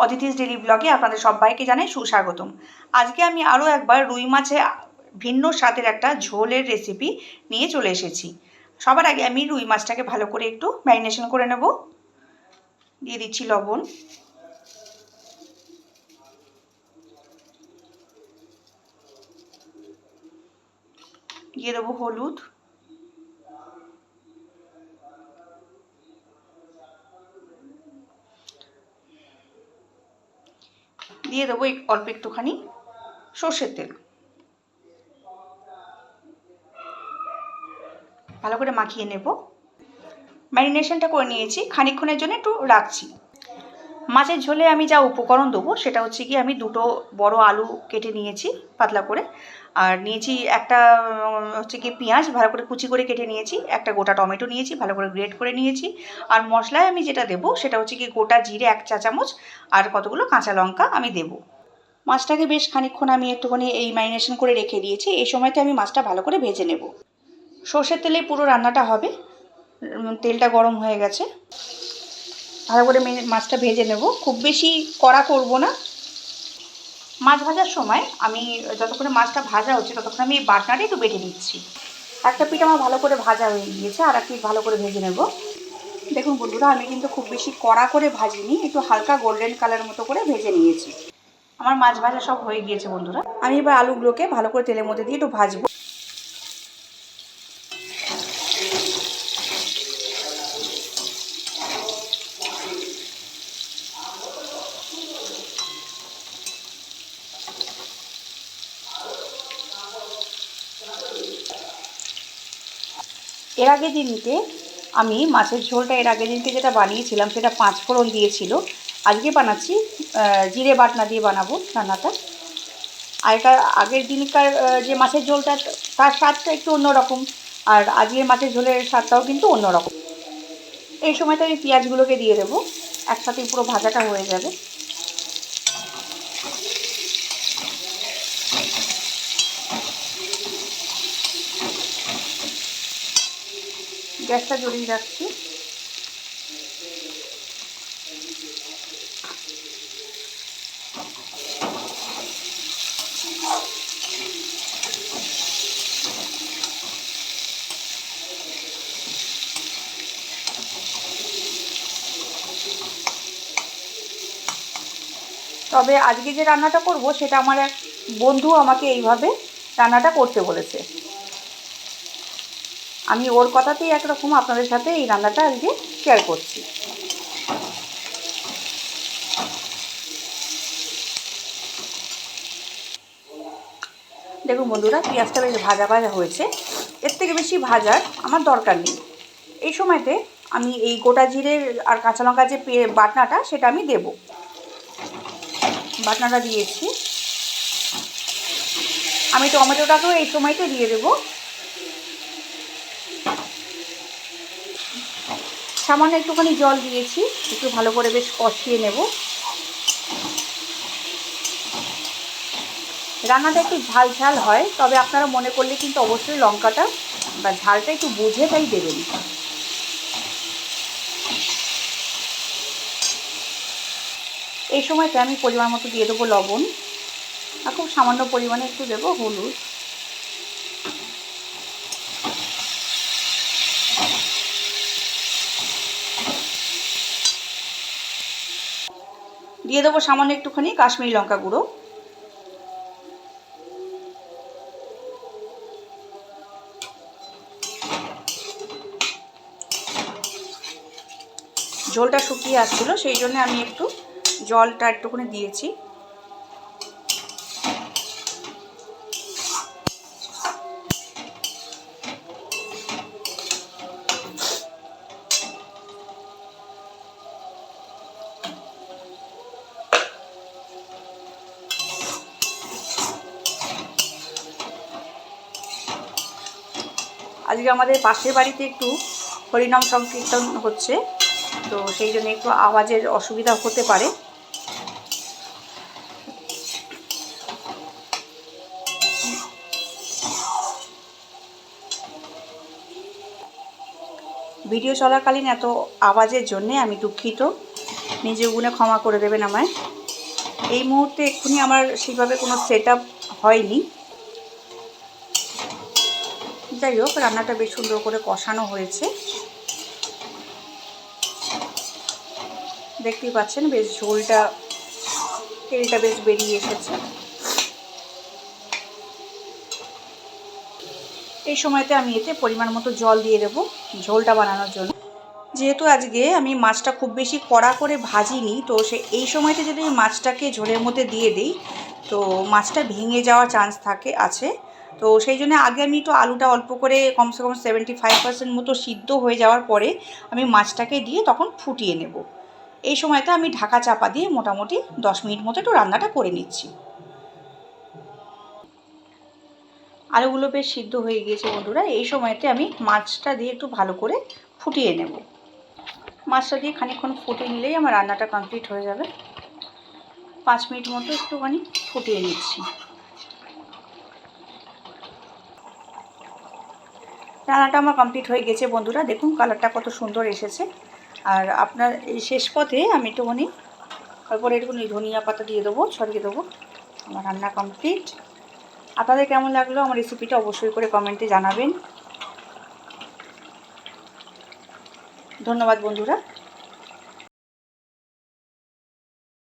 Aditi's daily ব্লগে আপনাদের সবাইকে জানাই সুস্বাগতম। আজকে আমি আরও একবার রুই মাছে ভিন্ন স্বাদের একটা ঝোলের রেসিপি নিয়ে চলে এসেছি। সবার আগে আমি রুই মাছটাকে ভালো করে একটু ম্যারিনেশন করে নেব। দিয়ে দিচ্ছি লবণ, দিয়ে দেবো হলুদ, দিয়ে দেবো অল্প একটুখানি সর্ষের তেল। ভালো করে মাখিয়ে নেব। ম্যারিনেশনটা করে নিয়েছি, খানিকক্ষণের জন্য একটু রাখছি। মাছের ঝোলে আমি যা উপকরণ দেবো সেটা হচ্ছে কি, আমি দুটো বড় আলু কেটে নিয়েছি পাতলা করে, আর নিয়েছি একটা হচ্ছে কি পেঁয়াজ ভালো করে কুচি করে কেটে নিয়েছি, একটা গোটা টমেটো নিয়েছি ভালো করে গ্রেট করে নিয়েছি। আর মশলায় আমি যেটা দেবো সেটা হচ্ছে কি গোটা জিরে 1 চা চামচ আর কতগুলো কাঁচা লঙ্কা আমি দেবো। মাছটাকে বেশ খানিকক্ষণ আমি একটুখানি এই ম্যারিনেশন করে রেখে দিয়েছি। এই সময়তে আমি মাছটা ভালো করে ভেজে নেব। সর্ষের তেলে পুরো রান্নাটা হবে। তেলটা গরম হয়ে গেছে, ভালো করে মাছটা ভেজে নেব। খুব বেশি কড়া করব না। মাছ ভাজার সময় আমি যতক্ষণে মাছটা ভাজা হচ্ছে ততক্ষণ আমি বাটনাটা একটু বেটে নিচ্ছি। একটা পিঠ আমার ভালো করে ভাজা হয়ে গিয়েছে, আর এক পিঠ ভালো করে ভেজে নেব। দেখুন বন্ধুরা, আমি কিন্তু খুব বেশি কড়া করে ভাজিনি, একটু হালকা গোল্ডেন কালার মতো করে ভেজে নিয়েছি। আমার মাছ ভাজা সব হয়ে গিয়েছে বন্ধুরা। আমি এবার আলুগুলোকে ভালো করে তেলের মধ্যে দিয়ে একটু ভাজবো। এর আগের দিনকে আমি মাছের ঝোলটা এর আগের দিনকে যেটা বানিয়েছিলাম সেটা 5 ফোড়ন দিয়েছিল। আজকে বানাচ্ছি জিরে বাটনা দিয়ে বানাবো রান্নাটা। আগের দিনকার যে মাছের ঝোলটা তার স্বাদটা একটু অন্যরকম, আর আজকের মাছের ঝোলের স্বাদটাও কিন্তু অন্যরকম। এই সময়টা আমি পেঁয়াজগুলোকে দিয়ে দেবো, একসাথে পুরো ভাজাটা হয়ে যাবে। গ্যাসটা জ্বলিয়ে রাখছি। তবে আজকে যে রান্নাটা করব সেটা আমার এক বন্ধু আমাকে এইভাবে রান্নাটা করতে বলেছে। আমি ওর কথাতেই একরকম আপনাদের সাথে এই রান্নাটা আজকে শেয়ার করছি। দেখুন বন্ধুরা, পেঁয়াজটা বেশ ভাজা ভাজা হয়েছে। এর থেকে বেশি ভাজার আমার দরকার নেই। এই সময়তে আমি এই গোটা জিরের আর কাঁচা লঙ্কা যে বাটনাটা সেটা আমি দেব। বাটনাটা দিয়েছি। আমি টমেটোটাকেও এই সময়তে দিয়ে দেব। সামান্য একটুখানি জল দিয়েছি, একটু ভালো করে বেশ কষিয়ে নেব। রান্নাটা একটু ঝাল ঝাল হয়, তবে আপনারা মনে করলে কিন্তু অবশ্যই লঙ্কাটা বা ঝালটা একটু বুঝে তাই দেবেন। এই সময়তে আমি পরিমাণ মতো দিয়ে দেবো লবণ, আর খুব সামান্য পরিমাণে একটু দেবো হলুদ। দিয়ে দেবো সামান্য একটুখানি কাশ্মীরি লঙ্কা গুঁড়ো। ঝোলটা শুকিয়ে আসছিলো, সেই জন্য আমি একটু জলটা একটুখানি দিয়েছি। আজকে আমাদের পাশের বাড়িতে একটু হরিনাম সংকীর্তন হচ্ছে, তো সেই জন্য একটু আওয়াজের অসুবিধা হতে পারে। ভিডিও চলাকালীন এত আওয়াজের জন্যে আমি দুঃখিত। নিজে গুণে ক্ষমা করে দেবেন আমায়। এই মুহূর্তে এক্ষুনি আমার সেইভাবে কোনো সেট আপ হয়নি। যাই হোক, রান্নাটা বেশ সুন্দর করে কষানো হয়েছে। দেখতেই পাচ্ছেন বেশ ঝোলটা, তেলটা বেশ বেরিয়ে এসেছে। এই সময়তে আমি এতে পরিমাণ মতো জল দিয়ে দেবো ঝোলটা বানানোর জন্য। যেহেতু আজকে আমি মাছটা খুব বেশি কড়া করে ভাজিনি, তো এই সময়তে যদি মাছটাকে ঝোলের মধ্যে দিয়ে দিই তো মাছটা ভেঙে যাওয়ার চান্স আছে। তো সেই জন্য আগে আমি একটু আলুটা অল্প করে কমসে কম 75% মতো সিদ্ধ হয়ে যাওয়ার পরে আমি মাছটাকে দিয়ে তখন ফুটিয়ে নেব। এই সময়তে আমি ঢাকা চাপা দিয়ে মোটামুটি 10 মিনিট মতো একটু রান্নাটা করে নিচ্ছি। আলুগুলো বেশ সিদ্ধ হয়ে গিয়েছে বন্ধুরা। এই সময়তে আমি মাছটা দিয়ে একটু ভালো করে ফুটিয়ে নেব। মাছটা দিয়ে খানিকক্ষণ ফুটিয়ে নিলেই আমার রান্নাটা কমপ্লিট হয়ে যাবে। 5 মিনিট মতো একটুখানি ফুটিয়ে নিচ্ছি। রান্নাটা আমার কমপ্লিট হয়ে গেছে বন্ধুরা। দেখুন কালারটা কত সুন্দর এসেছে। আর আপনার এই শেষ পথে আমি একটুখানি তারপরে একটুখানি ধনিয়া পাতা দিয়ে দেবো, ছড়িয়ে দেবো। আমার রান্না কমপ্লিট। আপনাদের কেমন লাগলো আমার রেসিপিটা অবশ্যই করে কমেন্টে জানাবেন। ধন্যবাদ বন্ধুরা।